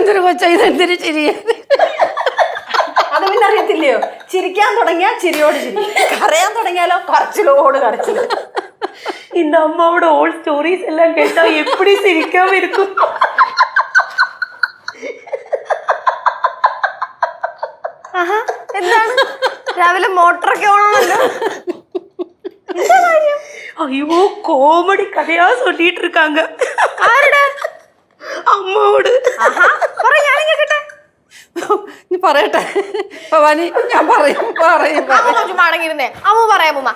എന്തൊരു കൊച്ചാ ഇതെന്തൊരു ചിരിയ. അത് പിന്നെ അറിയത്തില്ലയോ, ചിരിക്കാൻ തുടങ്ങിയാൽ ചിരിയോട് ചിരി, കരയാൻ തുടങ്ങിയാലോ കരച്ചിലോട് കരച്ചിൽ. இந்த அம்மாவோட ஓல்ட் ஸ்டோரிஸ் எல்லாம் கேட்டா எப்படி சிரிக்காம இருக்கும். എന്താണ് രാവിലെ മോട്ടറൊക്കെ ഓണമല്ലോ? ஐயோ கோமடி கதையா சொல்லிட்டு இருக்காங்க. ആരുടെ? അമ്മോട്. നീ പറയട്ടെ ഭവാനി, ഞാൻ പറയും. മടങ്ങിയിരുന്നേ അമ്മ പറയാമ്മ,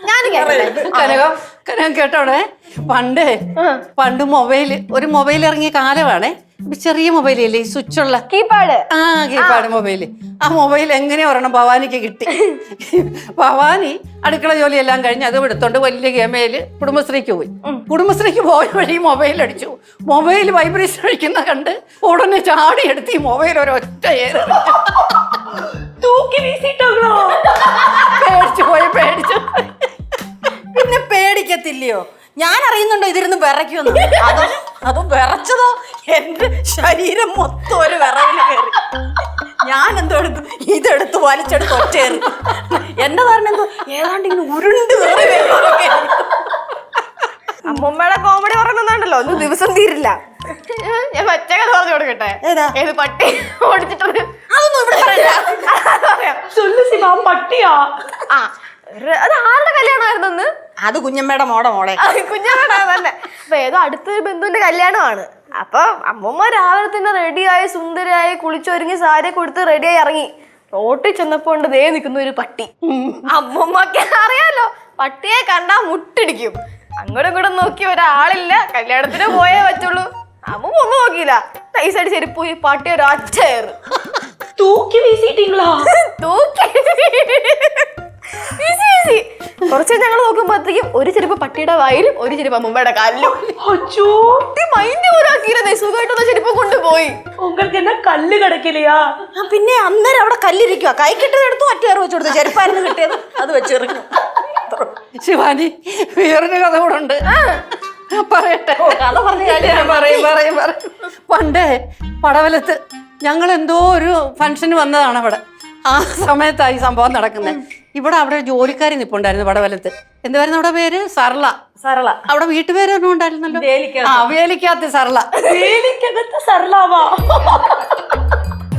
ഞാൻ കനകം കേട്ടോടെ. പണ്ട് ഒരു മൊബൈൽ ഇറങ്ങിയ കാലമാണേ. ചെറിയ മൊബൈലല്ലേ, ഈ സ്വിച്ചുള്ള കീപാഡ്. Keypad mobile. ആ മൊബൈൽ എങ്ങനെ ഒരെണ്ണം ഭവാനിക്ക് കിട്ടി. ഭവാനി അടുക്കള ജോലിയെല്ലാം കഴിഞ്ഞ് അത് എടുത്തോണ്ട് വലിയ ഗമയില് കുടുംബശ്രീക്ക് പോയി. കുടുംബശ്രീക്ക് പോയ വഴി മൊബൈൽ അടിച്ചു. മൊബൈൽ വൈബ്രേഷൻ അടിക്കുന്ന കണ്ട് ഉടനെ ചാടി എടുത്ത് ഈ മൊബൈൽ ഒരൊറ്റ തൂക്കി വീശിട്ടോ. പേടിച്ചു. പിന്നെ പേടിക്കത്തില്ലയോ? ഞാൻ അറിയുന്നുണ്ടോ ഇതിരുന്ന് വിറയ്ക്കുമെന്ന്. അതും വിറച്ചതോ എന്റെ ശരീരം മൊത്തം ഒരു വിറവില് കയറി. ഞാൻ എന്തോ എടുത്തു, ഇതെടുത്ത് വലിച്ചെടുത്ത് ഒറ്റയേറി. എന്റെ ധാരണ എന്തോ ഏതാണ്ട് ഇങ്ങനെ ഉരുണ്ട് കയറി. അമ്മൂമ്മയുടെ കോമഡി പറയുന്നുണ്ടല്ലോ, ഒന്നും ദിവസം തീരില്ല. ഞാൻ മറ്റേ കഥ പറഞ്ഞു കൊടുക്കട്ടെ. ഏത് പട്ടി ഓടിച്ചിട്ടത്? അതൊന്നും ഇവിടെ പറയാം. പട്ടിയാ? അത് ആരുടെ കല്യാണമായിരുന്നു? അത് കുഞ്ഞമ്മയുടെ മോളെ. കുഞ്ഞമ്മയുടെ തന്നെ. അപ്പൊ ഏതോ അടുത്തൊരു ബന്ധുവിന്റെ കല്യാണമാണ്. അപ്പൊ അമ്മൂമ്മ രാവിലെ തന്നെ റെഡിയായി സുന്ദരിയായി കുളിച്ചൊരുങ്ങി സാരി കൊടുത്ത് റെഡിയായി ഇറങ്ങി. റോട്ടിൽ ചെന്നപ്പോ ഉണ്ട് ദേ നിൽക്കുന്ന ഒരു പട്ടി. അമ്മൂമ്മക്ക് അറിയാലോ, പട്ടിയെ കണ്ടാ മുട്ടിടിക്കും. അങ്ങോട്ടും ഇങ്ങോട്ടും നോക്കി ഒരാളില്ല, കല്യാണത്തിന് പോയേ പറ്റുള്ളൂ. അമ്മൂമ്മ ഒന്നും നോക്കിയില്ല, നൈസായിട്ട് ചെരുപ്പ് പോയി പട്ടി ഒരു അച്ചേറ് തൂക്കി വീശിട്ടീங்களா? തൂക്കി കുറച്ച് ഞങ്ങൾ നോക്കുമ്പോഴത്തേക്കും ഒരു ചെരുപ്പ് പട്ടിയുടെ വായിലും ഒരു ചെരുപ്പ് അമ്മൂമ്മയുടെ കാലിലും. സുഖമായിട്ടൊന്ന് ചെരുപ്പ് കൊണ്ടുപോയി. കല്ല് കിടക്കില്ലയാ? പിന്നെ അന്നേരം അവിടെ കല്ലിരിക്കുക. കൈ കിട്ടതെടുത്തു അറ്റേറ് വെച്ചു കൊടുത്തു. ചെരുപ്പായിരുന്നു കിട്ടിയത്, അത് വെച്ചെറിഞ്ഞു. ശിവാനി, വേറൊരു കഥ കൂടെ ഉണ്ട്, പറയട്ടെ. കഥ പറഞ്ഞു പറയും. പണ്ടേ പടവലത്ത് ഞങ്ങൾ എന്തോ ഒരു ഫംഗ്ഷന് വന്നതാണ് അവിടെ. ആ സമയത്താണ് ഈ സംഭവം നടക്കുന്നത്. അവിടെ ഒരു ജോലിക്കാരി നിപ്പുണ്ടായിരുന്നു പടവലത്ത്. എന്തായിരുന്നു അവിടെ പേര്? സർള. അവിടെ വീട്ടുപേര് ഒന്നും ഉണ്ടായിരുന്നല്ലോ, വേലിക്കകത്ത് സർള.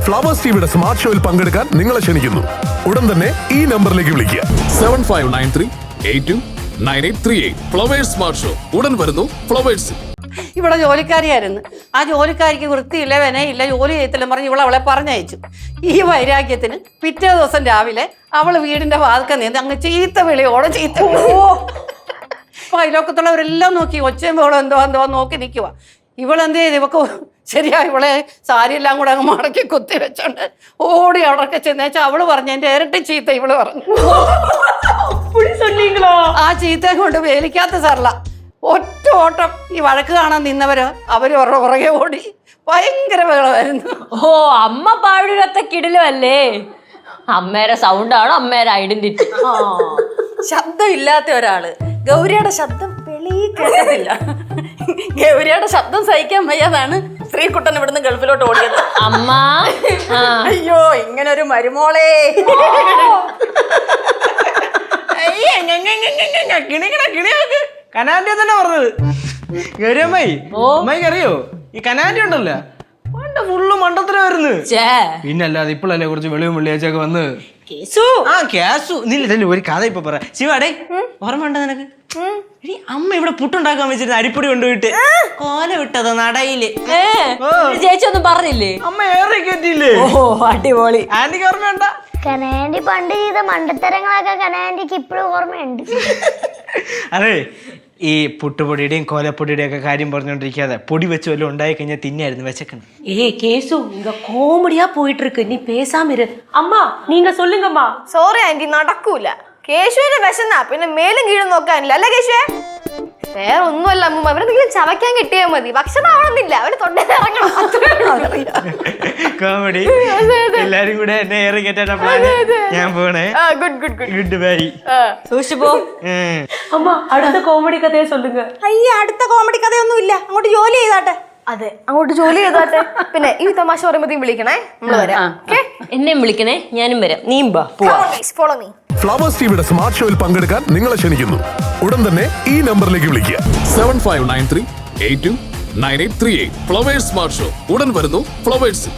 ഫ്ലവേഴ്സ് ടിവിയുടെ സ്മാർട്ട് ഷോയിൽ പങ്കെടുക്കാൻ നിങ്ങളെ ക്ഷണിക്കുന്നു. ഉടൻ തന്നെ ഈ നമ്പറിലേക്ക് വിളിക്കുക. 7593829838. ഫ്ലവേഴ്സ് സ്മാർട്ട് ഷോ ഉടൻ വരുന്നു ഫ്ലവേഴ്സ്. ഇവിടെ ജോലിക്കാരിയായിരുന്നു. ആ ജോലിക്കാരിക്ക് വൃത്തിയില്ല, വെനയില്ല, ജോലി ചെയ്യത്തില്ലെന്ന് പറഞ്ഞ് അവളെ പറഞ്ഞയച്ചു. ഈ വൈരാഗ്യത്തിന് പിറ്റേ ദിവസം രാവിലെ അവള് വീടിന്റെ വാതിൽക്കൽ നിന്ന് അങ്ങ് ചീത്ത വിളിയോടെ അപ്പൊ അയലോക്കത്തുള്ളവരെല്ലാം നോക്കി, ഒച്ചയും ബഹളം എന്തോ നോക്കി നിൽക്കുക. ഇവളെന്ത് ചെയ്ത്, ഇവക്ക് ശരിയാ ഇവളെ സാരിയെല്ലാം കൂടെ അങ്ങ് മടക്കി കുത്തി വെച്ചോണ്ട് ഓടി അവിടൊക്കെ ചെന്നേച്ചാൽ അവള് പറഞ്ഞു എന്റെ ഇരട്ടി ചീത്ത ഇവള് പറഞ്ഞു. ആ ചീത്തയും കൊണ്ട് വേലിക്കാത്ത സർള ഒറ്റ ഓട്ടം. ഈ വഴക്ക് കാണാൻ നിന്നവര് അവര് പുറകെ ഓടി. ഭയങ്കര ബഹളമായിരുന്നു. ഓ, അമ്മ പാടുകത്ത കിടിലല്ലേ? അമ്മേരെ സൗണ്ടാണ് അമ്മേരെ ഐഡന്റിറ്റി. ശബ്ദം ഇല്ലാത്ത ഒരാള്. ഗൗരിയുടെ ശബ്ദം വെളിയിൽ കേട്ടതില്ല. ഗൗരിയുടെ ശബ്ദം സഹിക്കാൻ വയ്യാതാണ് ശ്രീകുട്ടൻ ഇവിടുന്ന് ഗൾഫിലോട്ട് ഓടിയത്. അമ്മ അയ്യോ, ഇങ്ങനൊരു മരുമോളെ. കനാൻഡി തന്നെ പറഞ്ഞത്. ഗൗരിയമ്മായി, അമ്മായിക്ക് അറിയോ ഈ കനാൻഡി ഉണ്ടല്ലോ, ഫുള്ള് മണ്ടത്തരമായിരുന്നു. പിന്നല്ലാതെ ഇപ്പോഴല്ലേ കുറച്ച് വെളിവും വെള്ളിയാഴ്ചയൊക്കെ വന്ന് കേസു. നില്ല ഒരു കഥ ഇപ്പൊ പറ. ശിവാടേ, ഓർമ്മ ഉണ്ടോ നിനക്ക്? അമ്മ ഇവിടെ പുട്ടുണ്ടാക്കാൻ വെച്ചിരുന്ന അരിപ്പൊടി കൊണ്ടുപോയിട്ട് കോല വിട്ടത് നടയില്. ചേച്ചി ഒന്നും പറഞ്ഞില്ലേ? അമ്മ ഏറെ കയറ്റിയില്ലേ? ഓ, അടിപൊളി. ആന്റിക്ക് ഓർമ്മയുണ്ട? കനാൻഡി പണ്ട് ചെയ്ത മണ്ടത്തരങ്ങളൊക്കെ കനാൻഡിക്ക് ഇപ്പോഴും ഓർമ്മയുണ്ട്. അതെ, ഈ പുട്ടുപൊടിയുടെയും കോലപ്പൊടിയുടെയും ഒക്കെ കാര്യം പറഞ്ഞോണ്ടിരിക്കാതെ പൊടി വെച്ച് വല്ലതും ഉണ്ടായി കഴിഞ്ഞാൽ തിന്നായിരുന്നു വിശക്കണം. கேசு இங்க கோமடியா போயிட்டு இருக்கு, நீ பேசாம இரு. அம்மா நீங்க சொல்லுங்கம்மா. സോറി ആന്റി, നടക്കൂല. കേശുവിന് വിശന്നാ പിന്നെ മേലും കീഴും നോക്കാനില്ല അല്ലേ കേശുവേ? വേറെ ഒന്നുമല്ല അമ്മൂമ്മ, അവരെന്തെങ്കിലും ചവയ്ക്കാൻ കിട്ടിയാൽ മതി. ഭക്ഷണം ആവണമെന്നില്ല, അവര് തൊണ്ടയിറങ്ങണം. കോമഡി. എല്ലാരും കൂടെ എന്നെ ഏറെ കേട്ടാ ഞാൻ പോണേ. Good bye. സൂക്ഷിപ്പോ. അമ്മ അടുത്ത കോമഡി കഥയെ சொல்லுங்க. അയ്യ, അടുത്ത കോമഡി കഥയൊന്നും ഇല്ല. അങ്ങോട്ട് ജോലി ചെയ്താട്ടെ. അതെ അങ്ങോട്ട് ജോലി ചെയ്തോട്ടെ. പിന്നെ ഈ തമാശ പറയുമ്പോഴത്തേക്കും വിളിക്കണേ, നമ്മള് വരാം. എന്നെയും വിളിക്കണേ, ഞാനും വരാം. നീയും വാ, പോവാ. Follow me. ഫ്ലവേഴ്സ് ടിവിയുടെ സ്മാർട്ട് ഷോയിൽ പങ്കെടുക്കാൻ നിങ്ങളെ ക്ഷണിക്കുന്നു. ഉടൻ തന്നെ ഈ നമ്പറിലേക്ക് വിളിക്കുക. 7593829838. ഫ്ലവേഴ്സ് സ്മാർട്ട് ഷോ ഉടൻ വരുന്നു ഫ്ലവേഴ്സ്.